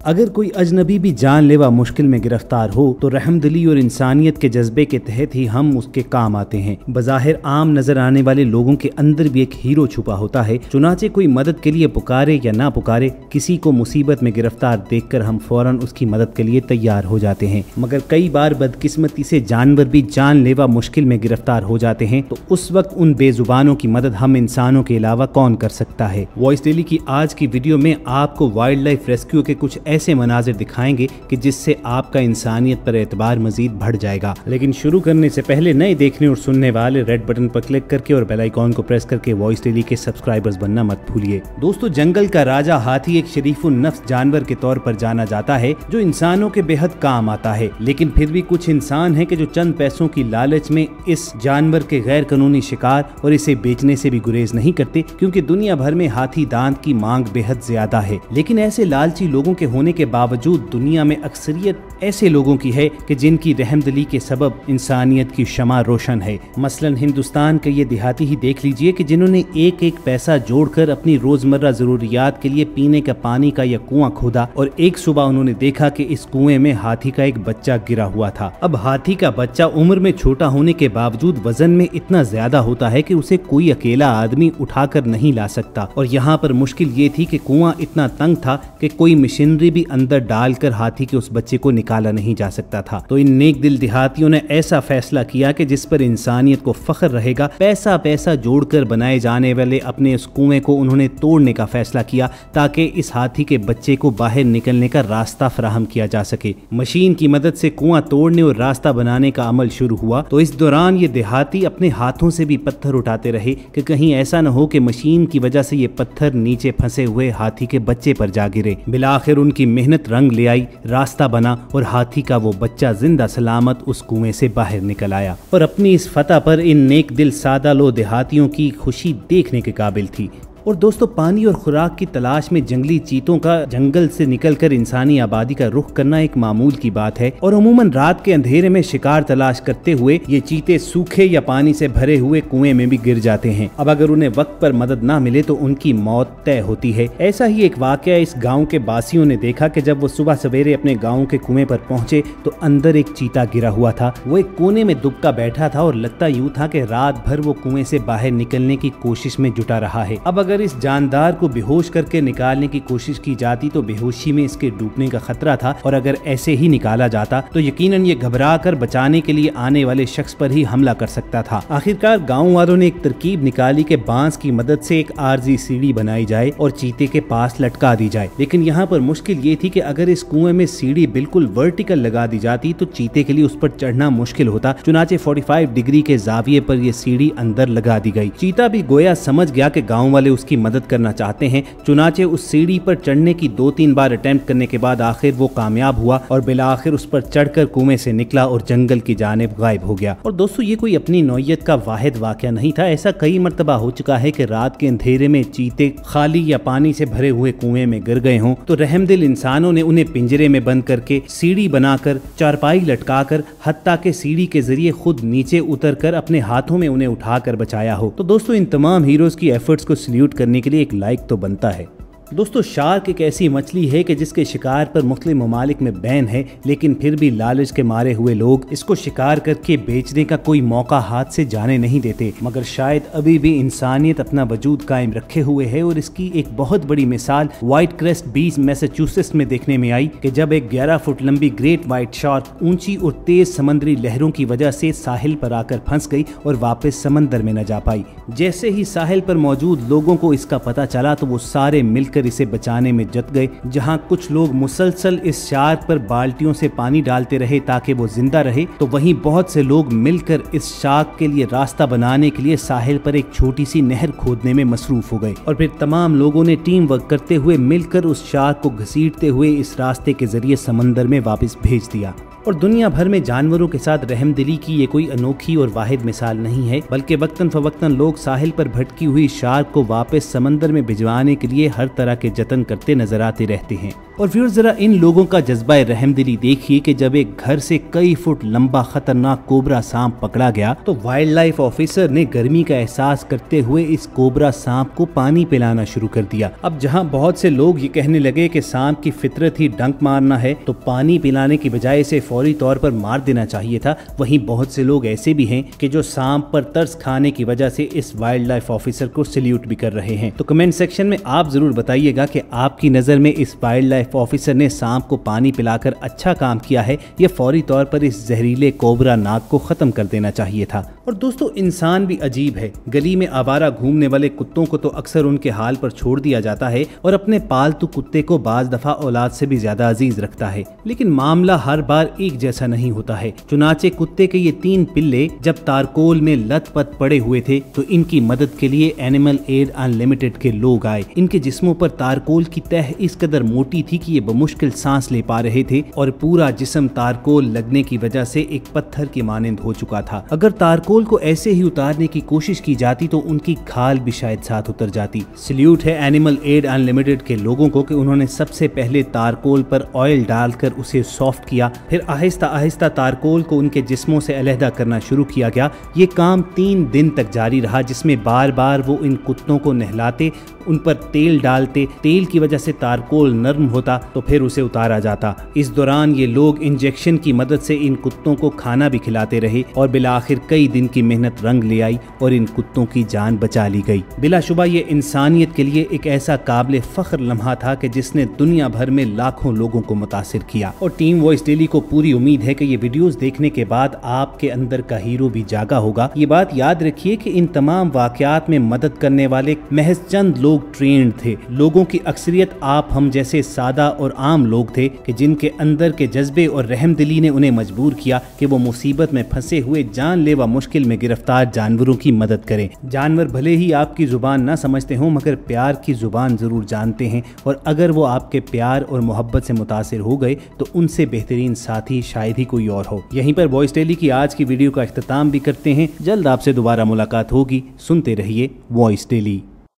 अगर कोई अजनबी भी जानलेवा मुश्किल में गिरफ्तार हो तो रहमदिली और इंसानियत के जज्बे के तहत ही हम उसके काम आते हैं। बज़ाहिर आम नजर आने वाले लोगों के अंदर भी एक हीरो छुपा होता है। चुनाचे कोई मदद के लिए पुकारे या ना पुकारे, किसी को मुसीबत में गिरफ्तार देखकर हम फौरन उसकी मदद के लिए तैयार हो जाते हैं। मगर कई बार बदकिस्मती से जानवर भी जानलेवा मुश्किल में गिरफ्तार हो जाते हैं, तो उस वक्त उन बेजुबानों की मदद हम इंसानों के अलावा कौन कर सकता है। वॉइस डेली की आज की वीडियो में आपको वाइल्ड लाइफ रेस्क्यू के कुछ ऐसे मनाजिर दिखाएंगे कि जिससे आपका इंसानियत पर एतबार मजीद बढ़ जाएगा। लेकिन शुरू करने से पहले नए देखने और सुनने वाले रेड बटन पर क्लिक करके और बेल आइकॉन को प्रेस करके वॉइस डेली के सब्सक्राइबर्स बनना मत भूलिए। दोस्तों, जंगल का राजा हाथी एक शरीफुन नफ्स जानवर के तौर पर जाना जाता है जो इंसानों के बेहद काम आता है। लेकिन फिर भी कुछ इंसान हैं कि जो चंद पैसों की लालच में इस जानवर के गैर कानूनी शिकार और इसे बेचने से भी गुरेज नहीं करते, क्योंकि दुनिया भर में हाथी दांत की मांग बेहद ज्यादा है। लेकिन ऐसे लालची लोगों के होने के बावजूद दुनिया में अक्सरियत ऐसे लोगों की है कि जिनकी रहमदिली के सबब इंसानियत की शमा रोशन है। मसलन हिंदुस्तान के ये देहाती ही देख लीजिए कि जिन्होंने एक एक पैसा जोड़कर अपनी रोजमर्रा जरूरियात के लिए पीने का पानी का यह कुआं खोदा और एक सुबह उन्होंने देखा कि इस कुएं में हाथी का एक बच्चा गिरा हुआ था। अब हाथी का बच्चा उम्र में छोटा होने के बावजूद वजन में इतना ज्यादा होता है कि उसे कोई अकेला आदमी उठाकर नहीं ला सकता। और यहाँ पर मुश्किल ये थी कि कुआं इतना तंग था कि कोई मशीनरी भी अंदर डालकर हाथी के उस बच्चे को निकाला नहीं जा सकता था। तो इन नेक दिल देहातियों ने ऐसा फैसला किया कि जिस पर इंसानियत को फख्र रहेगा, पैसा पैसा जोड़कर बनाए जाने वाले अपने उस कुएं को उन्होंने तोड़ने का फैसला किया ताकि इस हाथी के बच्चे को बाहर निकलने का रास्ता फराहम किया जा सके। मशीन की मदद से कुआं तोड़ने और रास्ता बनाने का अमल शुरू हुआ। तो इस दौरान ये देहाती अपने हाथों से भी पत्थर उठाते रहे कि कहीं ऐसा न हो कि मशीन की वजह से ये पत्थर नीचे फंसे हुए हाथी के बच्चे पर जा गिरे। बिलाखिर उनकी मेहनत रंग ले आई, रास्ता बना और हाथी का वो बच्चा जिंदा सलामत उस कुएं से बाहर निकल आया। और अपनी इस फतह पर इन नेक दिल सादा लो देहातियों की खुशी देखने के काबिल थी। और दोस्तों, पानी और खुराक की तलाश में जंगली चीतों का जंगल से निकलकर इंसानी आबादी का रुख करना एक मामूल की बात है। और अमूमन रात के अंधेरे में शिकार तलाश करते हुए ये चीते सूखे या पानी से भरे हुए कुएं में भी गिर जाते हैं। अब अगर उन्हें वक्त पर मदद ना मिले तो उनकी मौत तय होती है। ऐसा ही एक वाकया इस गाँव के बासियों ने देखा कि जब वो सुबह सवेरे अपने गाँव के कुएं पर पहुंचे तो अंदर एक चीता गिरा हुआ था। वो एक कोने में दुबका बैठा था और लगता यूं था कि रात भर वो कुएं से बाहर निकलने की कोशिश में जुटा रहा है। अब अगर इस जानदार को बेहोश करके निकालने की कोशिश की जाती तो बेहोशी में इसके डूबने का खतरा था। और अगर ऐसे ही निकाला जाता तो यकीनन ये घबरा कर बचाने के लिए आने वाले शख्स पर ही हमला कर सकता था। आखिरकार गांव वालों ने एक तरकीब निकाली कि बांस की मदद से एक आरजी सीढ़ी बनाई जाए और चीते के पास लटका दी जाए। लेकिन यहाँ पर मुश्किल ये थी कि अगर इस कुएं में सीढ़ी बिल्कुल वर्टिकल लगा दी जाती तो चीते के लिए उस पर चढ़ना मुश्किल होता। चुनाचे 45 डिग्री के जाविये पर यह सीढ़ी अंदर लगा दी गई। चीता भी गोया समझ गया कि गाँव वाले उसकी मदद करना चाहते हैं। चुनाचे उस सीढ़ी पर चढ़ने की 2-3 बार अटेम्प्ट करने के बाद आखिर वो कामयाब हुआ और बिलाखिर उस पर चढ़कर कुएं से निकला और जंगल की जानिब गायब हो गया। और दोस्तों, ये कोई अपनी नौयत का वाहिद वाकया नहीं था। ऐसा कई मर्तबा हो चुका है कि रात के अंधेरे में चीते खाली या पानी से भरे हुए कुएं में गिर गए हों तो रहमदिल इंसानों ने उन्हें पिंजरे में बंद करके सीढ़ी बनाकर चारपाई लटकाकर हत्ता के सीढ़ी के जरिए खुद नीचे उतरकर अपने हाथों में उन्हें उठाकर बचाया हो। तो दोस्तों, इन तमाम हीरोज की एफर्ट्स को सल्यूट करने के लिए एक लाइक तो बनता है। दोस्तों, शार्क एक ऐसी मछली है कि जिसके शिकार पर मुख्तलिफ ममालिक में बैन है, लेकिन फिर भी लालच के मारे हुए लोग इसको शिकार करके बेचने का कोई मौका हाथ से जाने नहीं देते। मगर शायद अभी भी इंसानियत अपना वजूद कायम रखे हुए है। और इसकी एक बहुत बड़ी मिसाल व्हाइट क्रेस्ट बीच मैसाचुसेट्स में देखने में आई कि जब एक 11 फुट लंबी ग्रेट व्हाइट शार्क ऊंची और तेज समंदरी लहरों की वजह से साहिल पर आकर फंस गई और वापस समंदर में न जा पाई। जैसे ही साहिल पर मौजूद लोगों को इसका पता चला तो वो सारे मिलकर इसे बचाने में जुट गए। जहां कुछ लोग मुसलसल इस शार्क पर बाल्टियों से पानी डालते रहे ताकि वो जिंदा रहे, तो वहीं बहुत से लोग मिलकर इस शार्क के लिए रास्ता बनाने के लिए साहिल पर एक छोटी सी नहर खोदने में मसरूफ हो गए। और फिर तमाम लोगों ने टीम वर्क करते हुए मिलकर उस शार्क को घसीटते हुए इस रास्ते के जरिए समंदर में वापस भेज दिया। और दुनिया भर में जानवरों के साथ रहमदिली की ये कोई अनोखी और वाहिद मिसाल नहीं है, बल्कि वक्तन फवक्तन लोग साहिल पर भटकी हुई शार्क को वापस समंदर में भिजवाने के लिए हर तरह के जतन करते नजर आते रहते हैं। और फिर जरा इन लोगों का जज्बा रहमदिली देखिए कि जब एक घर से कई फुट लंबा खतरनाक कोबरा सांप पकड़ा गया तो वाइल्ड लाइफ ऑफिसर ने गर्मी का एहसास करते हुए इस कोबरा सांप को पानी पिलाना शुरू कर दिया। अब जहां बहुत से लोग ये कहने लगे कि सांप की फितरत ही डंक मारना है तो पानी पिलाने की बजाय इसे फौरी तौर पर मार देना चाहिए था, वहीं बहुत से लोग ऐसे भी हैं कि जो सांप पर तरस खाने की वजह से इस वाइल्ड लाइफ ऑफिसर को सैल्यूट भी कर रहे हैं। तो कमेंट सेक्शन में आप जरूर बताइएगा कि आपकी नजर में इस वाइल्ड लाइफ ऑफिसर ने सांप को पानी पिलाकर अच्छा काम किया है या फौरी तौर पर इस जहरीले कोबरा नाग को खत्म कर देना चाहिए था। और दोस्तों, इंसान भी अजीब है। गली में आवारा घूमने वाले कुत्तों को तो अक्सर उनके हाल पर छोड़ दिया जाता है और अपने पालतू कुत्ते को बाज दफा औलाद से भी ज्यादा अजीज रखता है, लेकिन मामला हर बार एक जैसा नहीं होता है। चुनाचे कुत्ते के ये 3 पिल्ले जब तारकोल में लत-पत पड़े हुए थे तो इनकी मदद के लिए एनिमल एड अनलिमिटेड के लोग आए। इनके जिस्मों पर तारकोल की तह इस कदर मोटी थी कि ये बमुश्किल सांस ले पा रहे थे और पूरा जिस्म तारकोल लगने की वजह से एक पत्थर की मानंद हो चुका था। अगर तारकोल को ऐसे ही उतारने की कोशिश की जाती तो उनकी खाल भी शायद साथ उतर जाती। सल्यूट है एनिमल एड अनलिमिटेड के लोगों को कि उन्होंने सबसे पहले तारकोल पर ऑयल डालकर उसे सॉफ्ट किया, फिर आहिस्ता आहिस्ता तारकोल को उनके जिस्मों से अलहदा करना शुरू किया गया। ये काम 3 दिन तक जारी रहा, जिसमें बार बार वो इन कुत्तों को नहलाते, उन पर तेल डालते, तेल की वजह से तारकोल नरम होता तो फिर उसे उतारा जाता। इस दौरान ये लोग इंजेक्शन की मदद से इन कुत्तों को खाना भी खिलाते रहे और बिलाखिर कई दिन की मेहनत रंग ले आई और इन कुत्तों की जान बचा ली गई। बिलाशुबा ये इंसानियत के लिए एक ऐसा काबिल फख्र लम्हा था कि जिसने दुनिया भर में लाखों लोगों को मुतासिर किया। और टीम वॉइस डेली को पूरी उम्मीद है कि ये वीडियोस देखने के बाद आपके अंदर का हीरो भी जागा होगा। ये बात याद रखिए कि इन तमाम वाकयात में मदद करने वाले महज चंद लोग ट्रेंड थे। लोगों की अक्सरियत आप हम जैसे सादा और आम लोग थे कि जिनके अंदर के जज्बे और रहमदिली ने उन्हें मजबूर किया कि वो मुसीबत में फंसे हुए जानलेवा मुश्किल में गिरफ्तार जानवरों की मदद करें। जानवर भले ही आपकी जुबान ना समझते हों मगर प्यार की जुबान जरूर जानते हैं, और अगर वो आपके प्यार और मोहब्बत से मुतासिर हो गए तो उनसे बेहतरीन साथी शायद ही कोई और हो। यहीं पर वॉइस डेली की आज की वीडियो का इख्तिताम भी करते हैं। जल्द आपसे दोबारा मुलाकात होगी। सुनते रहिए वॉइस डेली।